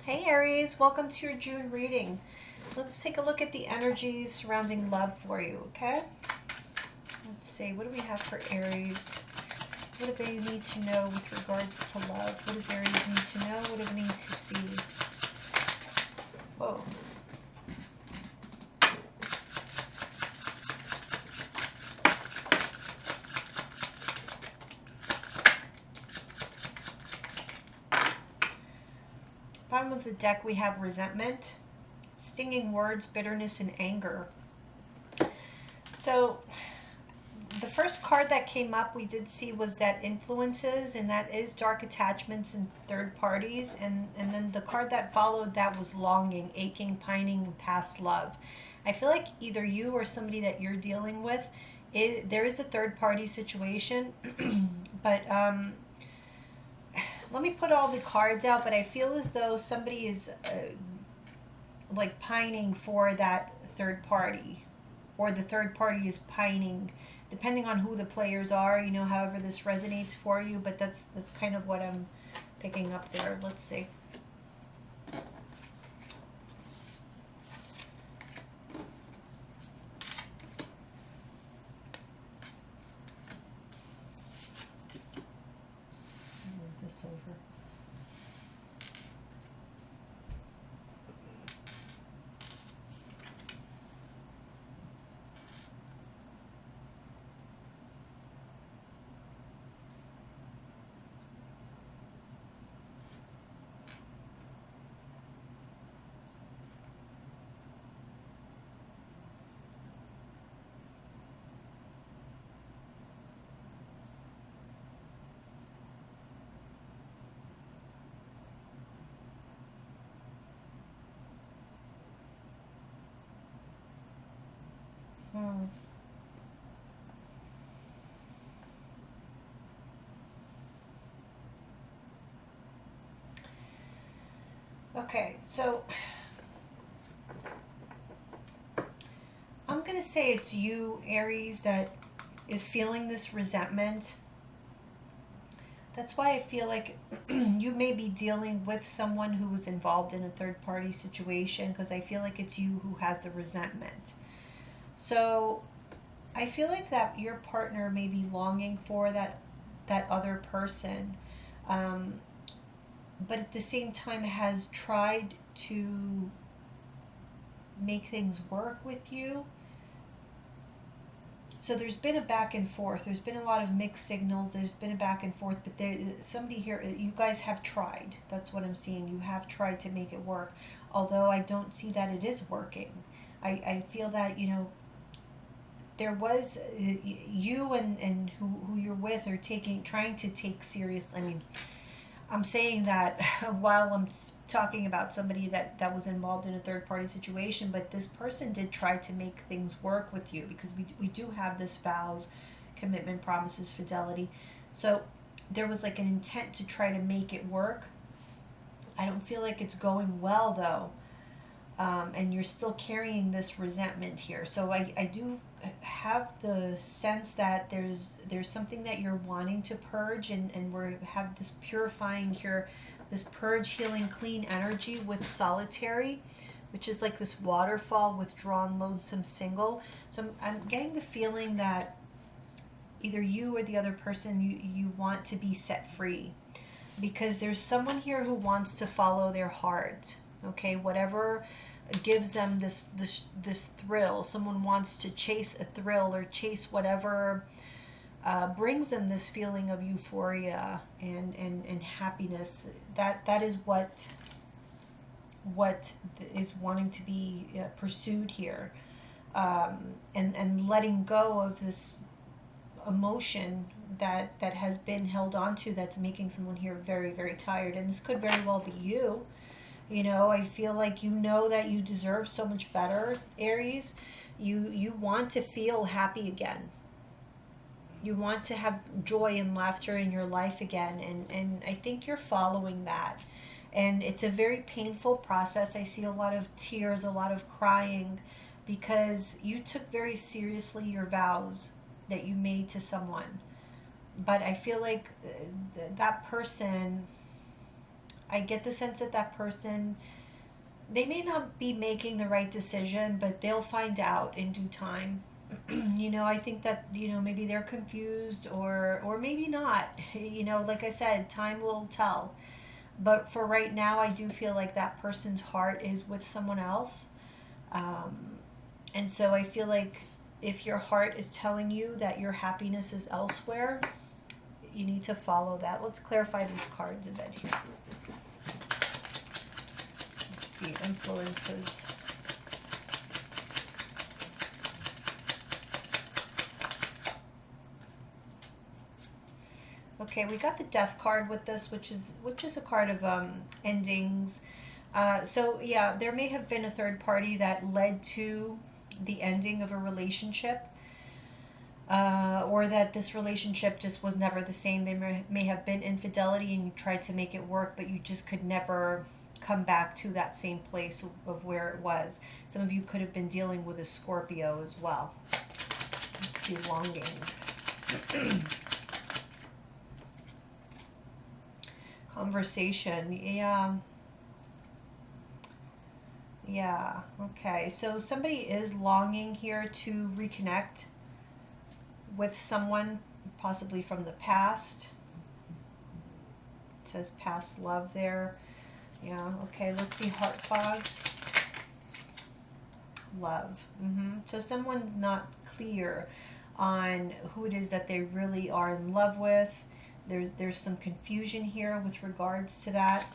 Hey Aries, welcome to your June reading. Let's take a look at the energies surrounding love for you, okay? Let's see, what do we have for Aries? What do they need to know with regards to love? What does Aries need to know? What do they need to see? Whoa. Bottom of the deck we have resentment, stinging words, bitterness, and anger. So the first card that came up we did see was that influences, and that is dark attachments and third parties. And then the card that followed that was longing, aching, pining, and past love. I feel like either you or somebody that you're dealing with, there is a third party situation, but let me put all the cards out, but I feel as though somebody is like pining for that third party, or the third party is pining, depending on who the players are, you know, however this resonates for you, but that's kind of what I'm picking up there. Let's see. Move this over. Okay, so I'm going to say it's you, Aries, that is feeling this resentment. That's why I feel like you may be dealing with someone who was involved in a third party situation, because I feel like it's you who has the resentment. So I feel like that your partner may be longing for that other person, but at the same time has tried to make things work with you. So there's been a back and forth. There's been a lot of mixed signals. There's been a back and forth, but there, somebody here, you guys have tried. That's what I'm seeing. You have tried to make it work, although I don't see that it is working. I feel that, you know, there was you and who you're with are trying to take serious. I mean, I'm saying that while I'm talking about somebody that was involved in a third party situation, but this person did try to make things work with you, because we do have this vows, commitment, promises, fidelity. So there was like an intent to try to make it work. I don't feel like it's going well though. And you're still carrying this resentment here. So I do have the sense that there's something that you're wanting to purge, and we have this purifying here, this purge, healing, clean energy with solitary, which is like this waterfall, withdrawn, lonesome, single. So I'm getting the feeling that either you or the other person, you want to be set free, because there's someone here who wants to follow their heart. Okay, whatever gives them this thrill. Someone wants to chase a thrill, or chase whatever brings them this feeling of euphoria and happiness. That is what is wanting to be pursued here, and letting go of this emotion that has been held onto, that's making someone here very, very tired. And this could very well be you. You know, I feel like you know that you deserve so much better, Aries. You want to feel happy again. You want to have joy and laughter in your life again. And I think you're following that. And it's a very painful process. I see a lot of tears, a lot of crying, because you took very seriously your vows that you made to someone. But I feel like that person I get the sense that that person, they may not be making the right decision, but they'll find out in due time. You know, I think that, you know, maybe they're confused, or maybe not. You know, like I said, time will tell. But for right now, I do feel like that person's heart is with someone else. Um, and so I feel like if your heart is telling you that your happiness is elsewhere, you need to follow that. Let's clarify these cards a bit here. Let's see, influences. Okay, we got the Death card with this, which is a card of endings. So yeah, there may have been a third party that led to the ending of a relationship, or that this relationship just was never the same. There may have been infidelity, and you tried to make it work, but you just could never come back to that same place of where it was. Some of you could have been dealing with a Scorpio as well. Let's see, longing. Conversation, yeah, okay. So somebody is longing here to reconnect with someone, possibly from the past. It says past love there. Yeah, okay, let's see, heart fog. Love. So someone's not clear on who it is that they really are in love with. There's some confusion here with regards to that.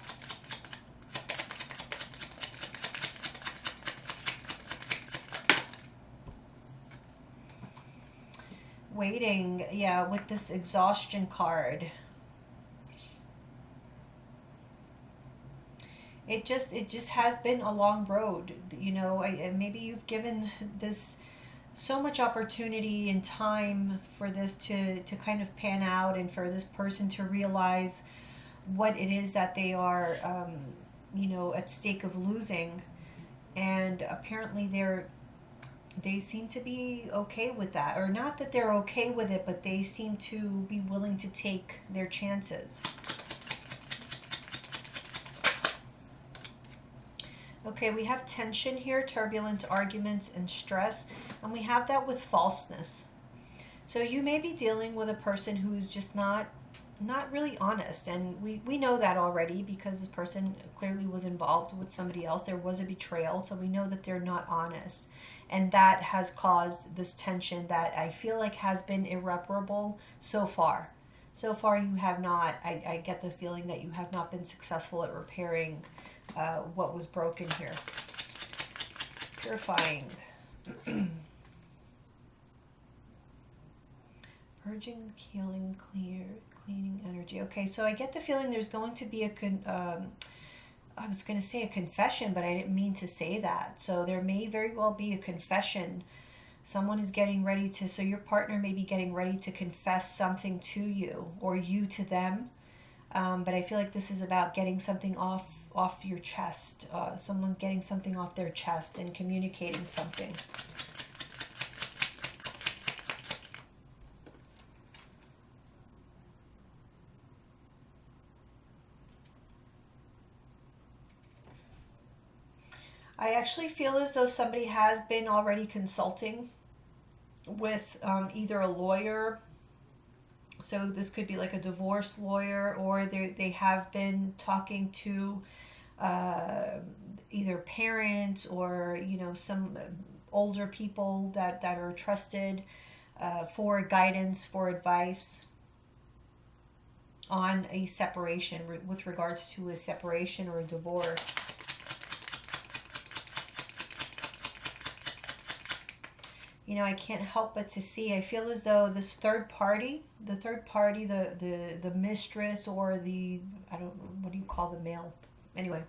Waiting, yeah, with this exhaustion card. It just has been a long road, you know. Maybe you've given this so much opportunity and time for this to kind of pan out, and for this person to realize what it is that they are, you know, at stake of losing. And apparently they seem to be okay with that, or not that they're okay with it, but they seem to be willing to take their chances. Okay, we have tension here, turbulence, arguments, and stress, and we have that with falseness. So you may be dealing with a person who's just not really honest, and we know that already because this person clearly was involved with somebody else. There was a betrayal, so we know that they're not honest, and that has caused this tension that I feel like has been irreparable so far. So far you have not, I get the feeling that you have not been successful at repairing what was broken here. Purifying. Purging, healing, cleaning energy. Okay, so I get the feeling there's going to be I was going to say a confession, but I didn't mean to say that. So there may very well be a confession. Someone is getting ready to, so your partner may be getting ready to confess something to you, or you to them. But I feel like this is about getting something off your chest. Someone getting something off their chest and communicating something. I actually feel as though somebody has been already consulting with either a lawyer. So this could be like a divorce lawyer, or they have been talking to either parents, or, you know, some older people that are trusted for guidance, for advice on a separation, with regards to a separation or a divorce. You know, I can't help but to see, I feel as though this third party, the mistress, or the, I don't know, what do you call the male? Anyway,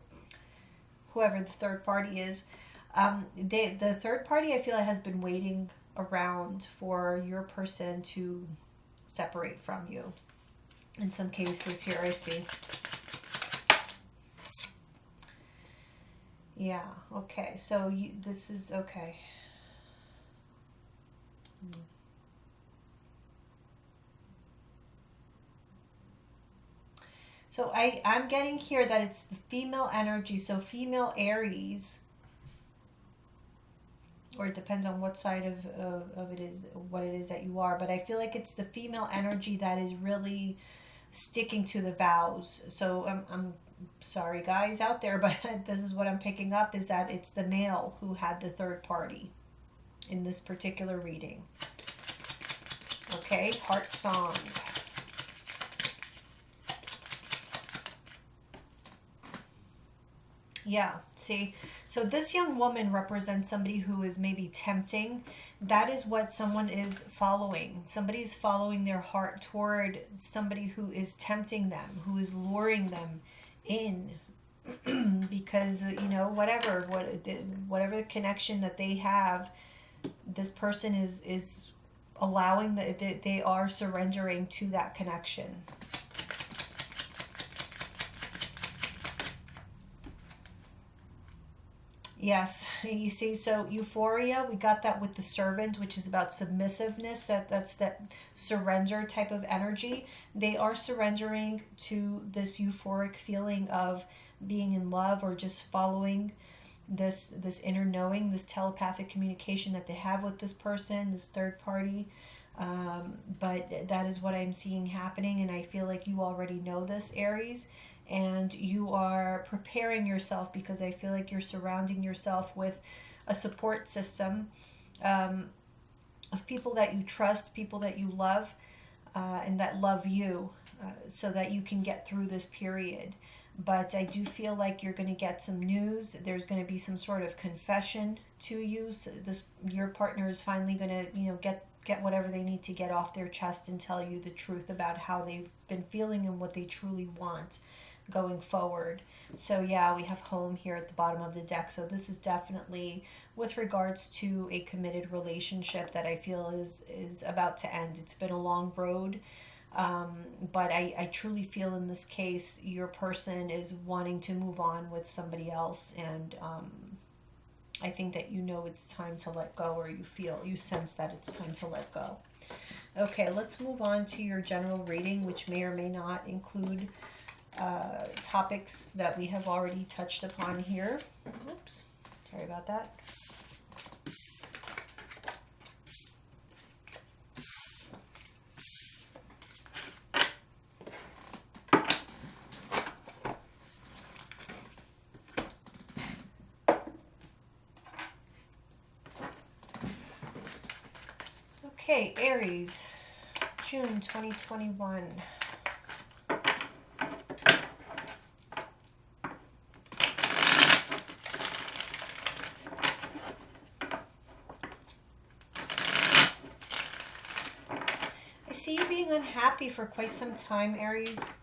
whoever the third party is, the third party, I feel like, has been waiting around for your person to separate from you. In some cases here, I see. Yeah, okay, so this is, okay. So I'm getting here that it's the female energy. So female Aries, or it depends on what side of it is, what it is that you are. But I feel like it's the female energy that is really sticking to the vows. So I'm sorry guys out there, but this is what I'm picking up, is that it's the male who had the third party in this particular reading. Okay, heart song. Yeah, see, so this young woman represents somebody who is maybe tempting. That is what someone is following. Somebody's following their heart toward somebody who is tempting them, who is luring them in. Because, you know, whatever the connection that they have, this person is allowing, they are surrendering to that connection. Yes, you see, so euphoria, we got that with the servant, which is about submissiveness. That's that surrender type of energy. They are surrendering to this euphoric feeling of being in love, or just following this inner knowing, this telepathic communication that they have with this person, this third party. But that is what I'm seeing happening, and I feel like you already know this, Aries. And you are preparing yourself, because I feel like you're surrounding yourself with a support system of people that you trust, people that you love, and that love you, so that you can get through this period. But I do feel like you're going to get some news. There's going to be some sort of confession to you. So your partner is finally going to, you know, get whatever they need to get off their chest and tell you the truth about how they've been feeling and what they truly want going forward. So yeah, we have home here at the bottom of the deck. So this is definitely with regards to a committed relationship that I feel is about to end. It's been a long road, but I truly feel in this case your person is wanting to move on with somebody else, and I think that you know it's time to let go, or you sense that it's time to let go. Okay, let's move on to your general reading, which may or may not include topics that we have already touched upon here. Oops, sorry about that. Okay, Aries, June 2021. I see you being unhappy for quite some time, Aries.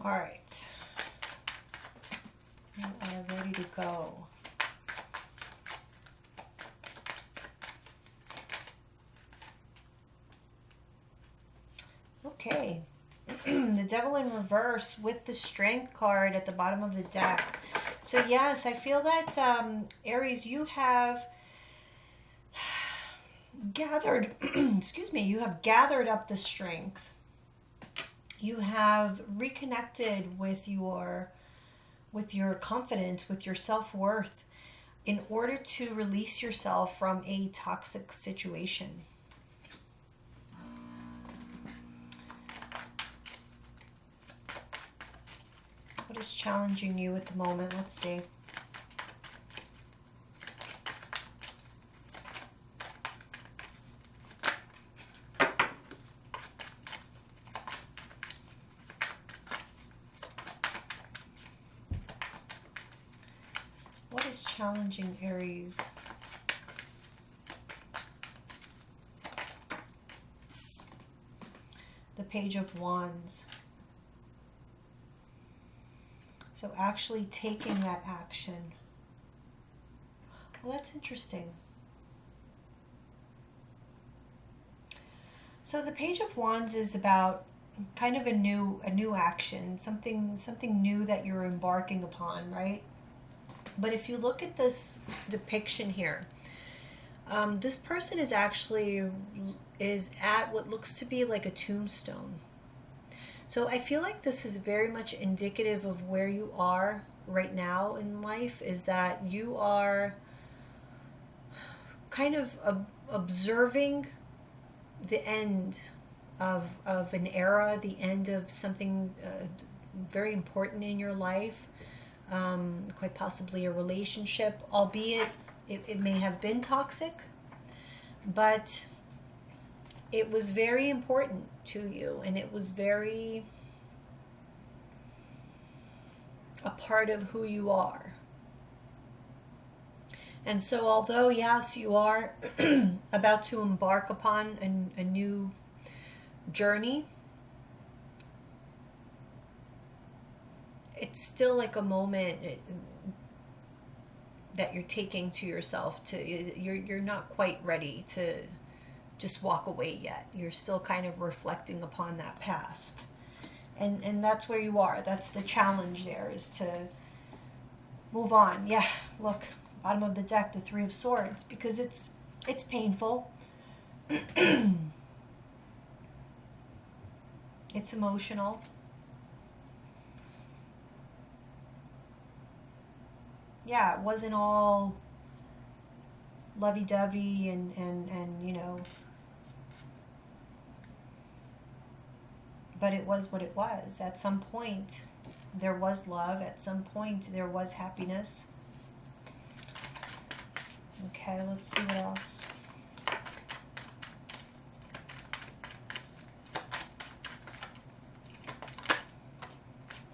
All right, we are ready to go. Okay, the Devil in reverse with the Strength card at the bottom of the deck. So yes, I feel that Aries, you have gathered, excuse me, you have gathered up the strength. You have reconnected with your confidence, with your self-worth, in order to release yourself from a toxic situation. What is challenging you at the moment? Let's see. challenging, Aries? The Page of Wands. So actually taking that action. Well, that's interesting. So the Page of Wands is about kind of a new action, something new that you're embarking upon, right? But if you look at this depiction here, this person is actually at what looks to be like a tombstone. So I feel like this is very much indicative of where you are right now in life, is that you are kind of observing the end of an era, the end of something very important in your life, quite possibly a relationship, albeit it may have been toxic, but it was very important to you, and it was very a part of who you are. And so although, yes, you are about to embark upon a new journey, it's still like a moment that you're taking to yourself. You're not quite ready to just walk away yet. You're still kind of reflecting upon that past. And that's where you are. That's the challenge there, is to move on. Yeah, look, bottom of the deck, the Three of Swords, because it's painful. It's emotional. Yeah, it wasn't all lovey-dovey and you know, but it was what it was. At some point there was love, at some point there was happiness. Okay, let's see what else.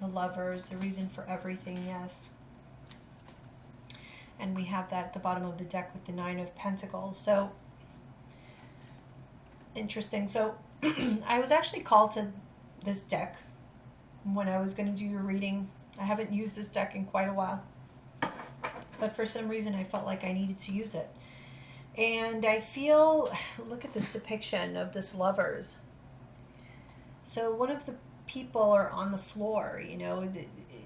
The Lovers, the reason for everything, yes. And we have that at the bottom of the deck with the Nine of Pentacles. So, interesting. So, I was actually called to this deck when I was going to do your reading. I haven't used this deck in quite a while, but for some reason I felt like I needed to use it. And I feel, look at this depiction of this Lovers. So one of the people are on the floor, you know,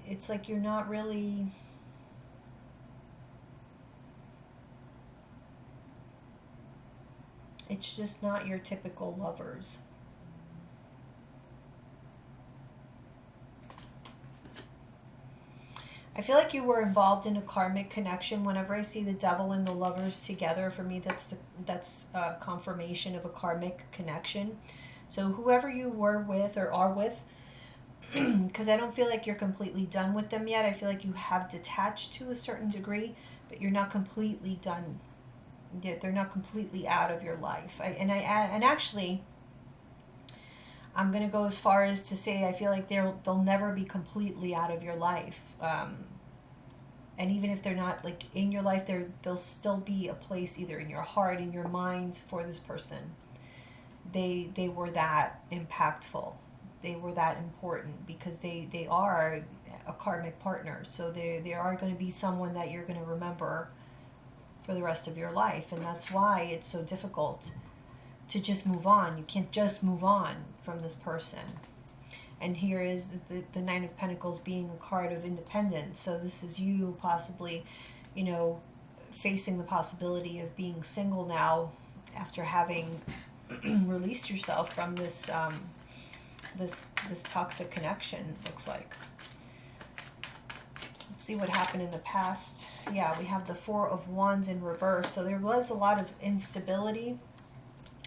it's like you're not really... It's just not your typical lovers. I feel like you were involved in a karmic connection. Whenever I see the Devil and the Lovers together, for me that's a confirmation of a karmic connection. So whoever you were with or are with, because I don't feel like you're completely done with them yet. I feel like you have detached to a certain degree, but you're not completely done. They're not completely out of your life. And actually, I'm going to go as far as to say I feel like they'll never be completely out of your life. And even if they're not like in your life, there'll still be a place either in your heart, in your mind for this person. They were that impactful. They were that important because they are a karmic partner. So they are going to be someone that you're going to remember for the rest of your life. And that's why it's so difficult to just move on. You can't just move on from this person. And here is the Nine of Pentacles being a card of independence. So this is you possibly, you know, facing the possibility of being single now after having released yourself from this this toxic connection, looks like. Let's see what happened in the past. Yeah, we have the Four of Wands in reverse. So there was a lot of instability.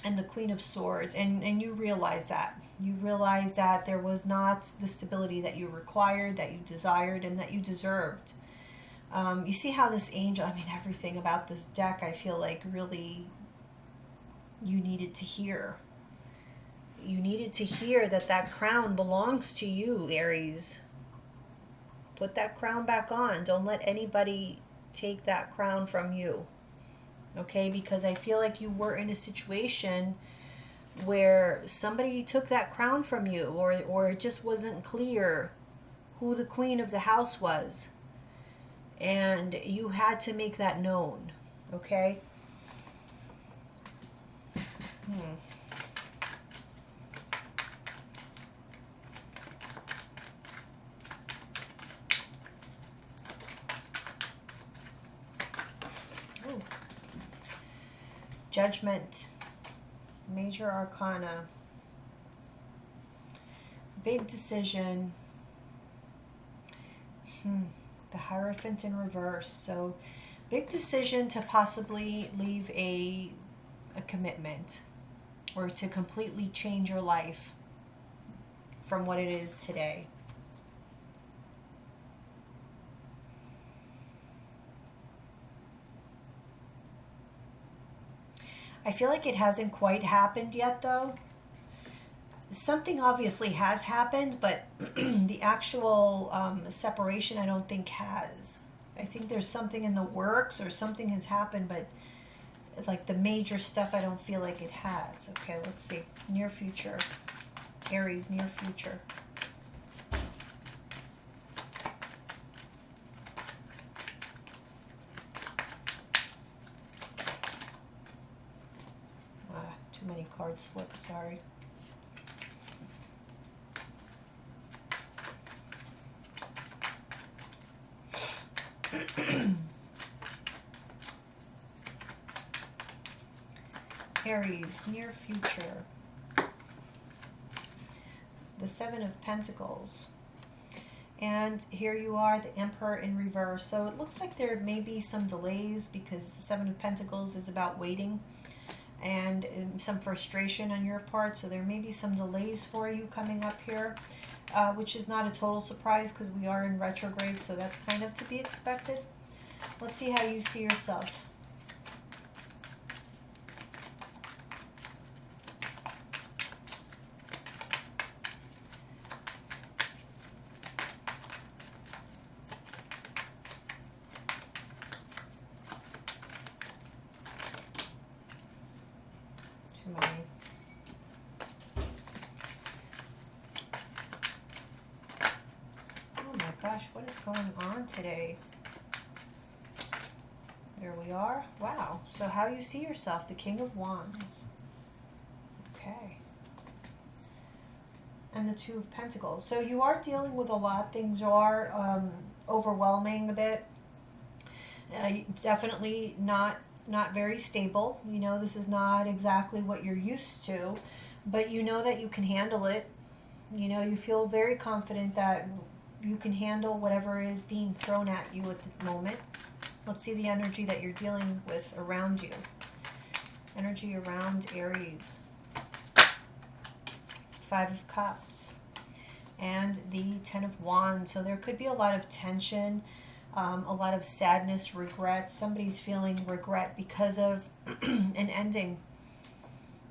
And the Queen of Swords. And you realize that. You realize that there was not the stability that you required, that you desired, and that you deserved. You see how this angel, I mean, everything about this deck, I feel like really you needed to hear. You needed to hear that that crown belongs to you, Aries. Put that crown back on. Don't let anybody take that crown from you. Okay, because I feel like you were in a situation where somebody took that crown from you, or it just wasn't clear who the queen of the house was. And you had to make that known. Okay? Ooh. Judgment. Major Arcana. Big decision. The Hierophant in reverse. So, big decision to possibly leave a commitment, or to completely change your life from what it is today. I feel like it hasn't quite happened yet, though. Something obviously has happened, but the actual separation I don't think has. I think there's something in the works, or something has happened, but like the major stuff I don't feel like it has. Okay, let's see. Near future. Aries, near future. Too many cards flipped, sorry. Aries, near future. The Seven of Pentacles. And here you are, the Emperor in reverse. So it looks like there may be some delays, because the Seven of Pentacles is about waiting and some frustration on your part. So there may be some delays for you coming up here, which is not a total surprise because we are in retrograde. So that's kind of to be expected. Let's see how you see yourself. Too many. Oh my gosh, what is going on today? There we are. Wow. So how you see yourself, the King of Wands. Okay. And the Two of Pentacles. So you are dealing with a lot. Things are overwhelming a bit. Definitely not very stable. You know, this is not exactly what you're used to, but you know that you can handle it. You know, you feel very confident that you can handle whatever is being thrown at you at the moment. Let's see the energy that you're dealing with around you. Energy around Aries. Five of Cups. And the Ten of Wands. So there could be a lot of tension, a lot of sadness, regret. Somebody's feeling regret because of an ending.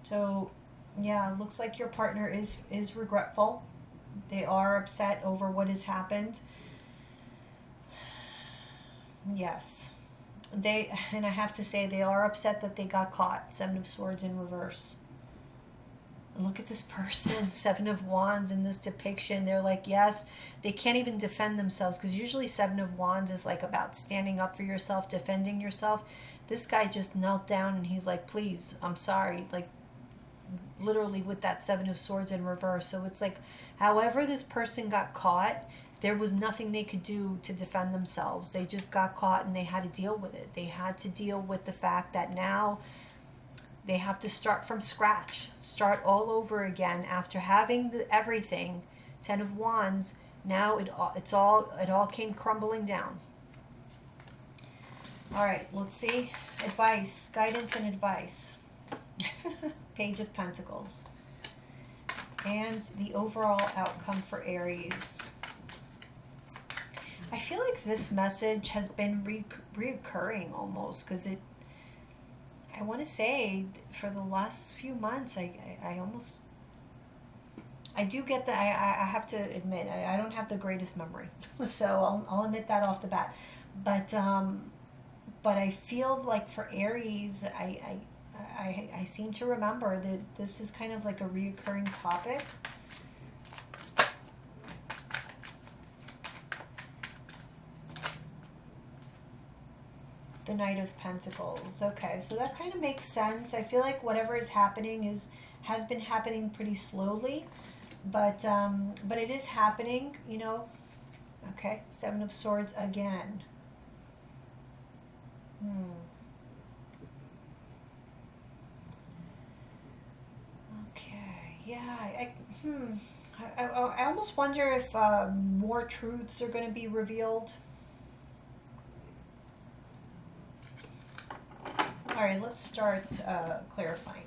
So, yeah, it looks like your partner is regretful. They are upset over what has happened. Yes. And I have to say, they are upset that they got caught. Seven of Swords in reverse. And look at this person, Seven of Wands in this depiction. They're like, yes, they can't even defend themselves, because usually Seven of Wands is like about standing up for yourself, defending yourself. This guy just knelt down and he's like, please, I'm sorry. Like, literally with that Seven of Swords in reverse. So it's like, however this person got caught, there was nothing they could do to defend themselves. They just got caught and they had to deal with it. They had to deal with the fact that now they have to start from scratch, start all over again after having everything. Ten of Wands. Now it all came crumbling down. All right, let's see. Advice, guidance, and advice. Page of Pentacles. And the overall outcome for Aries. I feel like this message has been reoccurring almost, because I want to say for the last few months, I do get that. I have to admit, I don't have the greatest memory. So I'll admit that off the bat. But But I feel like for Aries, I seem to remember that this is kind of like a reoccurring topic. The Knight of Pentacles. Okay, so that kind of makes sense. I feel like whatever is happening has been happening pretty slowly, but it is happening, you know. Okay, Seven of Swords again. Okay, yeah, I almost wonder if more truths are going to be revealed. All right, let's start clarifying.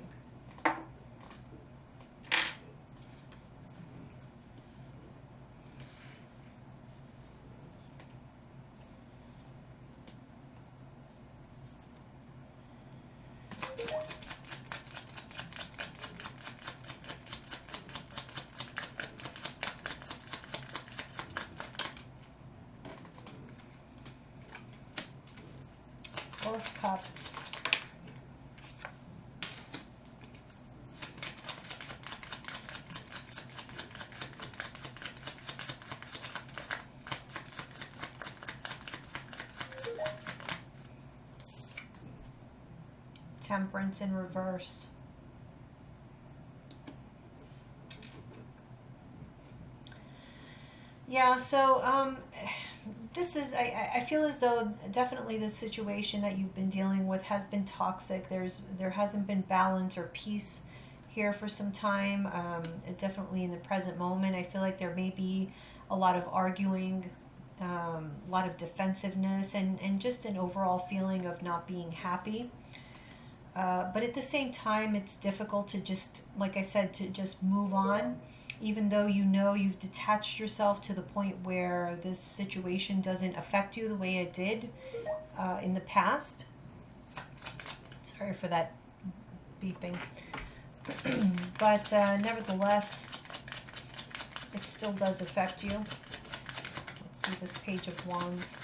Four of Cups. Temperance in reverse. Yeah, so this is, I feel as though definitely the situation that you've been dealing with has been toxic. There hasn't been balance or peace here for some time. Definitely in the present moment, I feel like there may be a lot of arguing, a lot of defensiveness, and just an overall feeling of not being happy. But at the same time, it's difficult to just, like I said, to just move on, even though you know you've detached yourself to the point where this situation doesn't affect you the way it did in the past. Sorry for that beeping. But nevertheless, it still does affect you. Let's see this Page of Wands.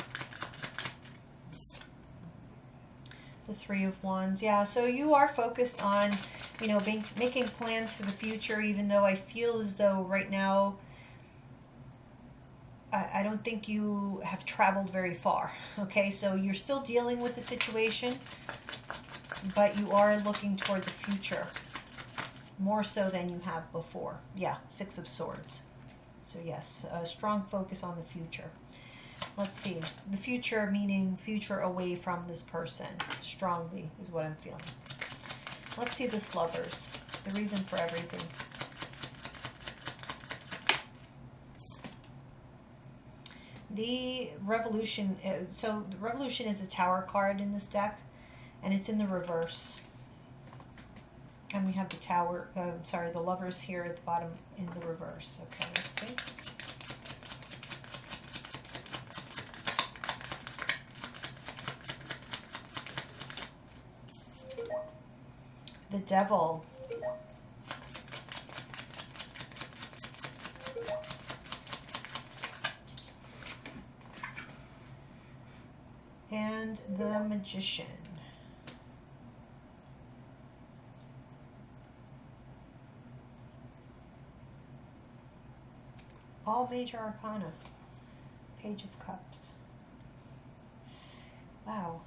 The Three of Wands. Yeah, so you are focused on, you know, making plans for the future, even though I feel as though right now I don't think you have traveled very far. Okay, so you're still dealing with the situation, but you are looking toward the future more so than you have before. Yeah, Six of Swords. So yes, a strong focus on the future. Let's see. The future meaning future away from this person. Strongly is what I'm feeling. Let's see this Lovers. The reason for everything. The Revolution. So the Revolution is a Tower card in this deck, and it's in the reverse. And we have the Tower. The Lovers here at the bottom in the reverse. Okay, let's see. The Devil. And the Magician. All major arcana. Page of Cups. Wow.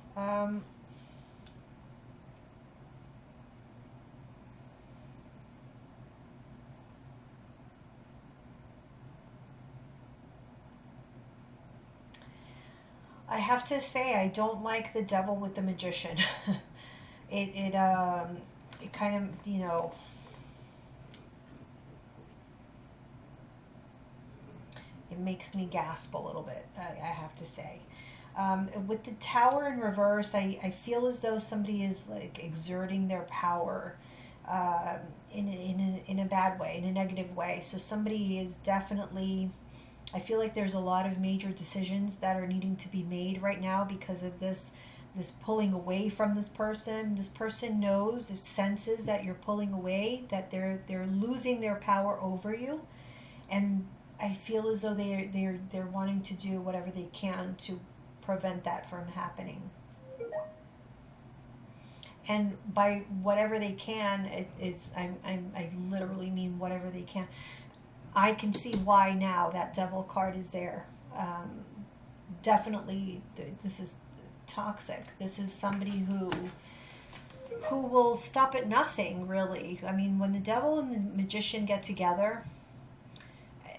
I have to say I don't like the Devil with the Magician. it kind of, you know, it makes me gasp a little bit, I have to say. With the Tower in reverse, I feel as though somebody is like exerting their power in a bad way, in a negative way. So somebody is definitely, I feel like there's a lot of major decisions that are needing to be made right now because of this pulling away from this person. This person knows, it senses that you're pulling away, that they're losing their power over you, and I feel as though they're wanting to do whatever they can to prevent that from happening. And by whatever they can, I literally mean whatever they can. I can see why now that devil card is there. Definitely, this is toxic. This is somebody who will stop at nothing, really. I mean, when the devil and the magician get together,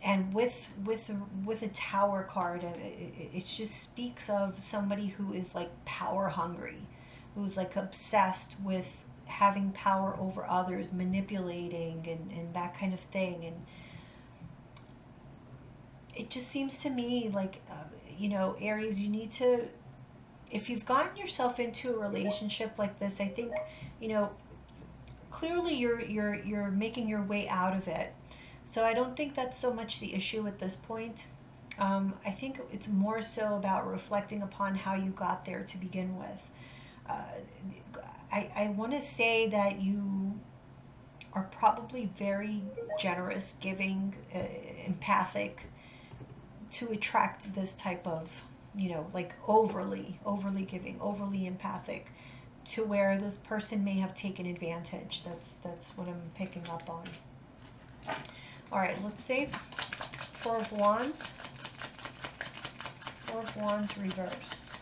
and with a tower card, it just speaks of somebody who is like power hungry, who's like obsessed with having power over others, manipulating and that kind of thing. And it just seems to me like, Aries, you need to, if you've gotten yourself into a relationship like this, I think, clearly you're making your way out of it. So I don't think that's so much the issue at this point. I think it's more so about reflecting upon how you got there to begin with. I want to say that you are probably very generous, giving, empathic, to attract this type of, like overly giving, overly empathic, to where this person may have taken advantage. That's what I'm picking up on. All right, let's see. Four of Wands. Four of Wands reverse.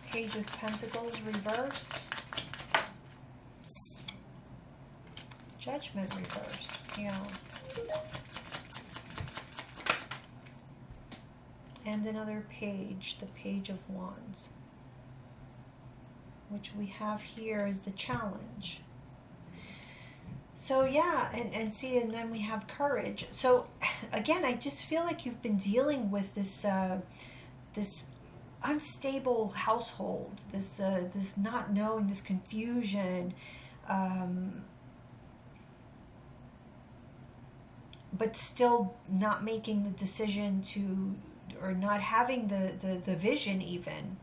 Page of Pentacles reverse. Judgment reverse. Yeah. And another page, the Page of Wands, which we have here is the challenge. So yeah, and see, and then we have courage. So again, I just feel like you've been dealing with this this unstable household, this not knowing, this confusion, but still not making the decision to, or not having the vision even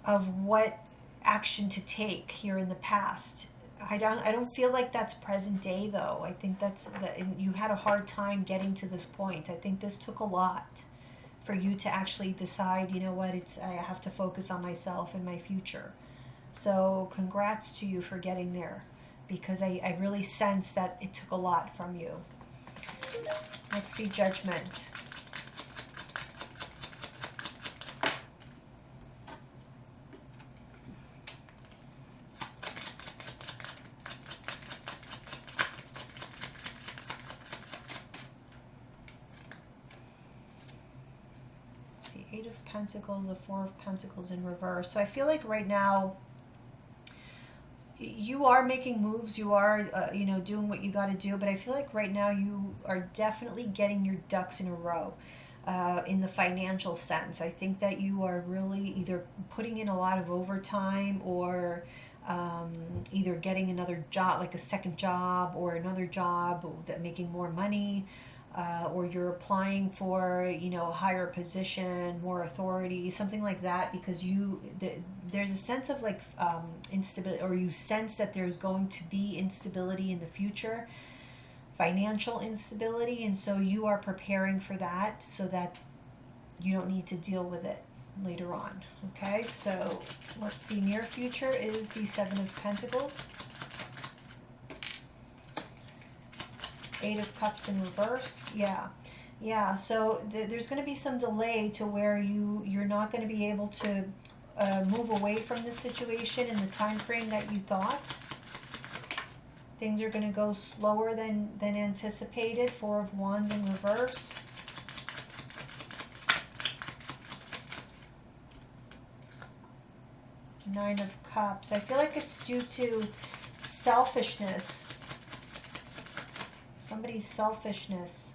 of what action to take here in the past. I don't feel like that's present day though. I think you had a hard time getting to this point. I think this took a lot for you to actually decide, you know what, I have to focus on myself and my future. So congrats to you for getting there, because I really sense that it took a lot from you. Let's see Judgment. The Eight of Pentacles, the Four of Pentacles in reverse. So I feel like right now you are making moves, you are doing what you got to do, but I feel like right now you are definitely getting your ducks in a row, in the financial sense. I think that you are really either putting in a lot of overtime, or either getting another job, like a second job or another job that making more money, or you're applying for a higher position, more authority, something like that, because there's a sense of like instability, or you sense that there's going to be instability in the future, financial instability, and so you are preparing for that so that you don't need to deal with it later on. Okay, so let's see, near future is the Seven of Pentacles. Eight of Cups in reverse. Yeah, so there's going to be some delay to where you're not going to be able to move away from this situation in the time frame that you thought. Things are going to go slower than anticipated. Four of Wands in reverse. Nine of Cups. I feel like it's due to selfishness. Somebody's selfishness.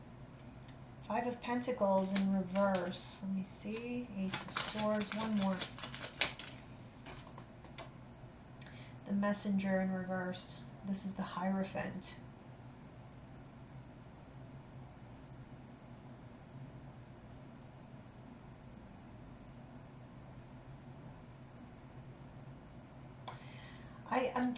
Five of Pentacles in reverse. Let me see. Ace of Swords. One more. The Messenger in reverse. This is the Hierophant. I'm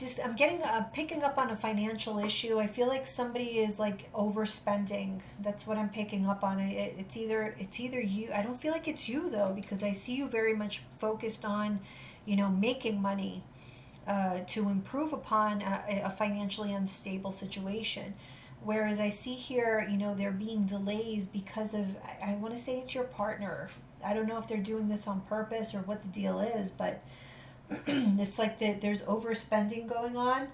picking up on a financial issue. I feel like somebody is like overspending. That's what I'm picking up on. It's either you. I don't feel like it's you though, because I see you very much focused on, making money, to improve upon a financially unstable situation. Whereas I see here, there being delays because of, I want to say it's your partner. I don't know if they're doing this on purpose or what the deal is, but it's like there's overspending going on.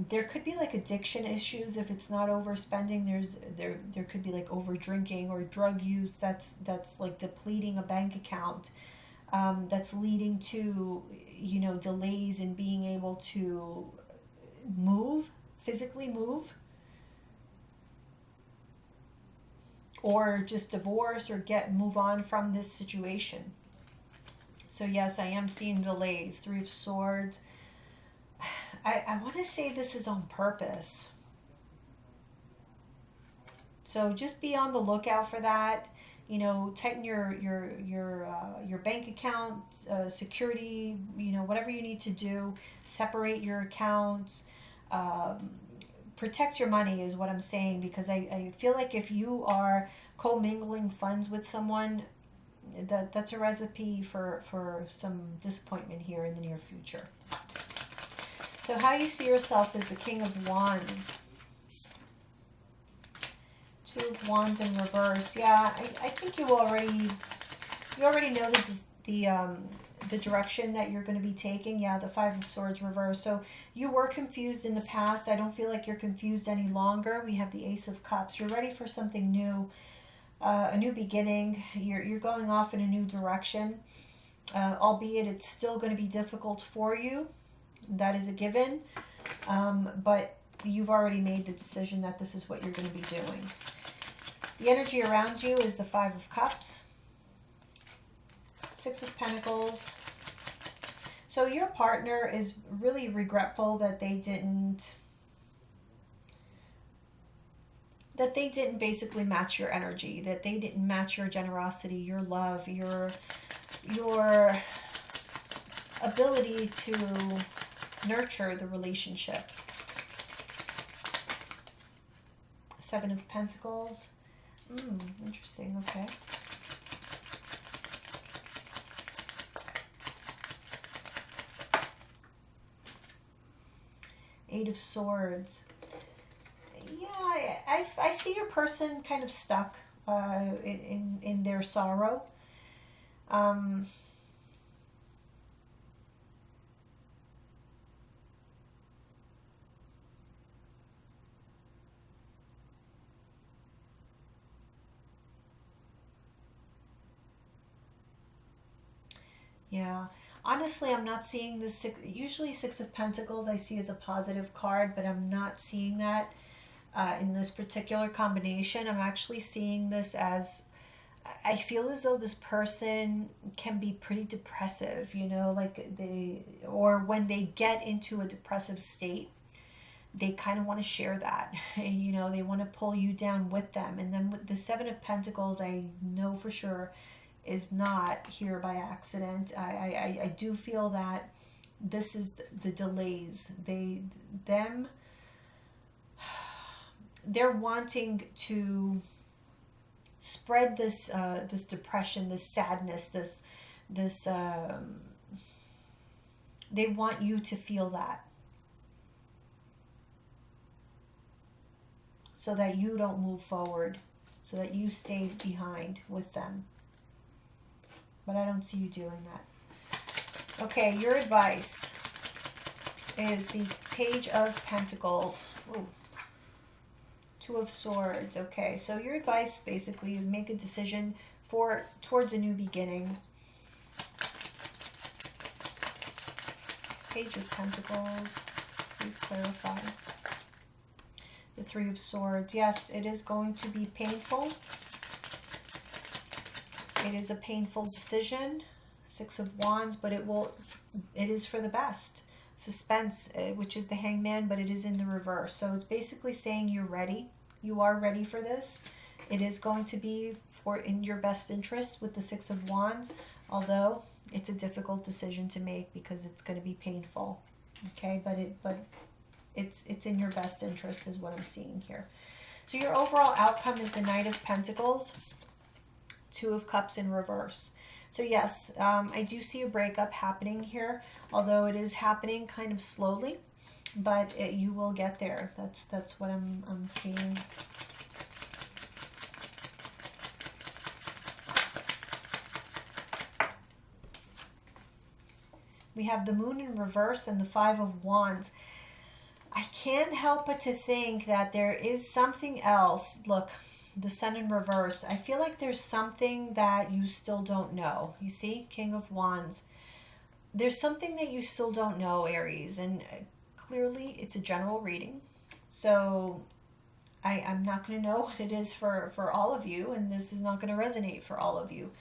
There could be like addiction issues if it's not overspending. There could be like over drinking or drug use that's like depleting a bank account. That's leading to delays in being able to physically move, or just divorce or move on from this situation. So yes, I am seeing delays. 3 of Swords. I want to say this is on purpose. So just be on the lookout for that. Tighten your bank account, security, whatever you need to do. Separate your accounts. Protect your money is what I'm saying, because I feel like if you are commingling funds with someone, that's a recipe for some disappointment here in the near future. So how you see yourself is the King of Wands. 2 of Wands in reverse. Yeah, I think you already know the direction that you're going to be taking. Yeah, the 5 of Swords reverse. So you were confused in the past. I don't feel like you're confused any longer. We have the Ace of Cups. You're ready for something new. A new beginning. You're going off in a new direction, albeit it's still going to be difficult for you. That is a given, but you've already made the decision that this is what you're going to be doing. The energy around you is the 5 of Cups, 6 of Pentacles. So your partner is really regretful that they didn't basically match your energy, that they didn't match your generosity, your love, your ability to nurture the relationship. 7 of Pentacles. Interesting, okay. Eight of Swords. Yeah, I see your person kind of stuck in their sorrow. Yeah, honestly, I'm not seeing this. Usually 6 of Pentacles I see as a positive card, but I'm not seeing that in this particular combination. I'm actually seeing this as, I feel as though this person can be pretty depressive, like or when they get into a depressive state, they kind of want to share that, they want to pull you down with them. And then with the 7 of Pentacles, I know for sure is not here by accident. I do feel that this is the delays. They're wanting to spread this this depression, this sadness, this they want you to feel that, so that you don't move forward, so that you stay behind with them. But I don't see you doing that. Okay, your advice is the Page of Pentacles. Ooh. 2 of Swords. Okay, so your advice basically is make a decision towards a new beginning. Page of Pentacles. Please clarify. The 3 of Swords. Yes, it is going to be painful. It is a painful decision. 6 of Wands, but it is for the best. Suspense, which is the Hangman, but it is in the reverse. So it's basically saying you're ready. You are ready for this. It is going to be in your best interest with the 6 of Wands, although it's a difficult decision to make because it's going to be painful. Okay, but it's in your best interest is what I'm seeing here. So your overall outcome is the Knight of Pentacles, Two of Cups in reverse. So yes, I do see a breakup happening here, although it is happening kind of slowly, but you will get there. That's what I'm seeing. We have the Moon in reverse and the Five of Wands. I can't help but to think that there is something else. Look, the Sun in reverse. I feel like there's something that you still don't know. You see, King of Wands. There's something that you still don't know, Aries, and clearly it's a general reading. So I'm not going to know what it is for all of you, and this is not going to resonate for all of you.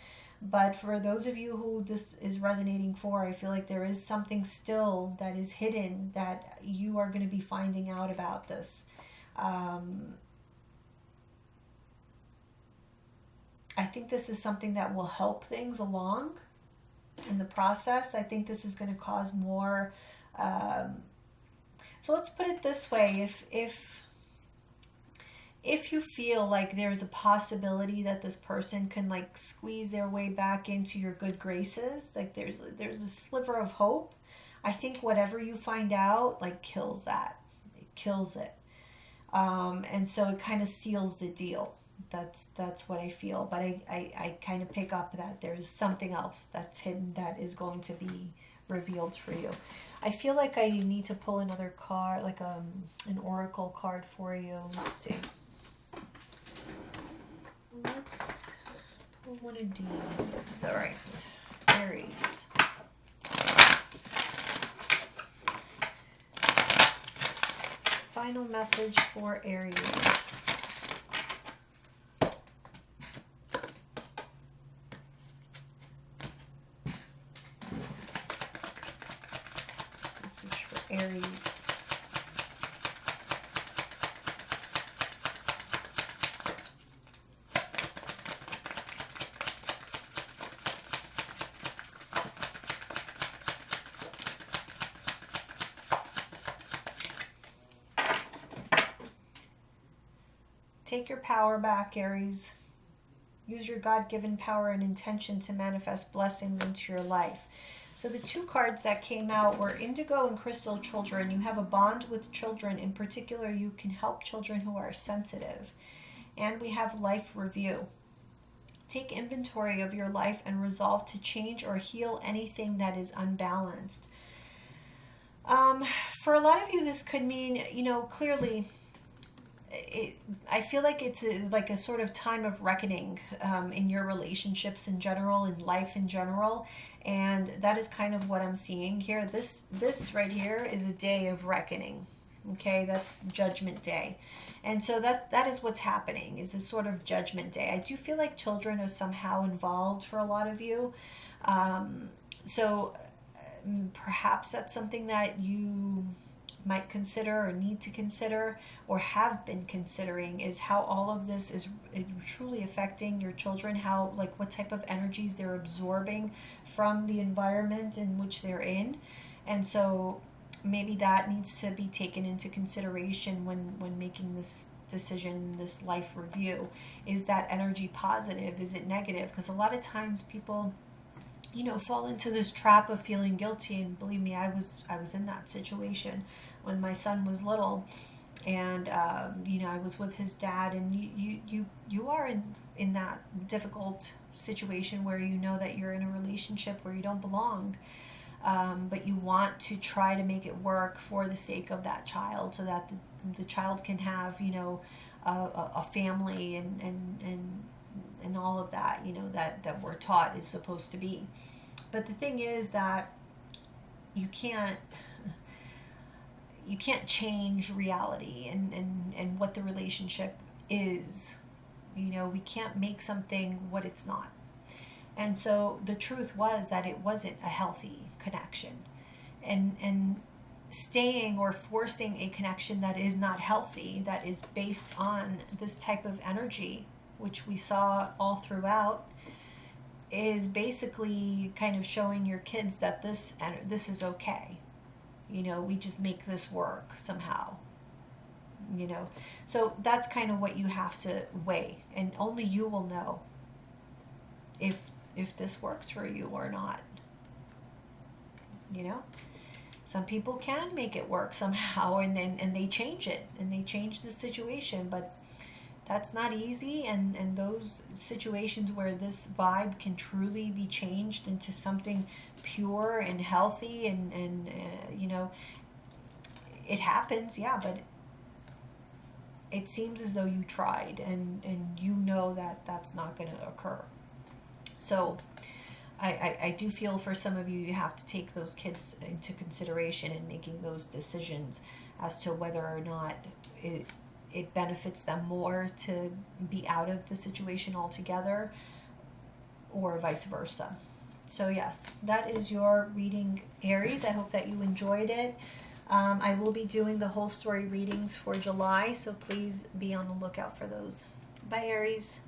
But for those of you who this is resonating for, I feel like there is something still that is hidden that you are going to be finding out about this. I think this is something that will help things along in the process. I think this is going to cause more. So let's put it this way. If you feel like there's a possibility that this person can like squeeze their way back into your good graces, like there's a sliver of hope, I think whatever you find out like kills that. It kills it. And so it kind of seals the deal. That's what I feel. But I kind of pick up that there's something else that's hidden that is going to be revealed for you. I feel like I need to pull another card, like an oracle card for you. Let's see. Let's pull one of these. All right, Aries. Final message for Aries. Message for Aries. Take your power back, Aries. Use your God-given power and intention to manifest blessings into your life. So the two cards that came out were Indigo and Crystal Children. You have a bond with children. In particular, you can help children who are sensitive. And we have Life Review. Take inventory of your life and resolve to change or heal anything that is unbalanced. For a lot of you, this could mean, clearly, I feel like it's like a sort of time of reckoning in your relationships in general, in life in general, and that is kind of what I'm seeing here. This right here is a day of reckoning. Okay, that's Judgment Day, and so that is what's happening. Is a sort of Judgment Day. I do feel like children are somehow involved for a lot of you, so perhaps that's something that you might consider or need to consider or have been considering, is how all of this is truly affecting your children, how, like, what type of energies they're absorbing from the environment in which they're in. And so maybe that needs to be taken into consideration when making this decision, this life review. Is that energy positive? Is it negative? Because a lot of times people fall into this trap of feeling guilty, and believe me, I was in that situation when my son was little, and I was with his dad, and you are in that difficult situation where you know that you're in a relationship where you don't belong, but you want to try to make it work for the sake of that child, so that the child can have a family and all of that that we're taught is supposed to be. But the thing is that you can't change reality and what the relationship is. We can't make something what it's not. And so the truth was that it wasn't a healthy connection, and staying or forcing a connection that is not healthy, that is based on this type of energy, which we saw all throughout, is basically kind of showing your kids that this is okay. You know, we just make this work somehow. You know, so that's kind of what you have to weigh, and only you will know if this works for you or not. You know, some people can make it work somehow, and they change it, and they change the situation, but that's not easy. And those situations where this vibe can truly be changed into something pure and healthy, and you know, it happens, yeah, but it seems as though you tried, and you know that that's not going to occur. So I do feel for some of you, you have to take those kids into consideration in making those decisions as to whether or not it benefits them more to be out of the situation altogether, or vice versa. So yes, that is your reading, Aries. I hope that you enjoyed it. I will be doing the whole story readings for July, so please be on the lookout for those. Bye, Aries.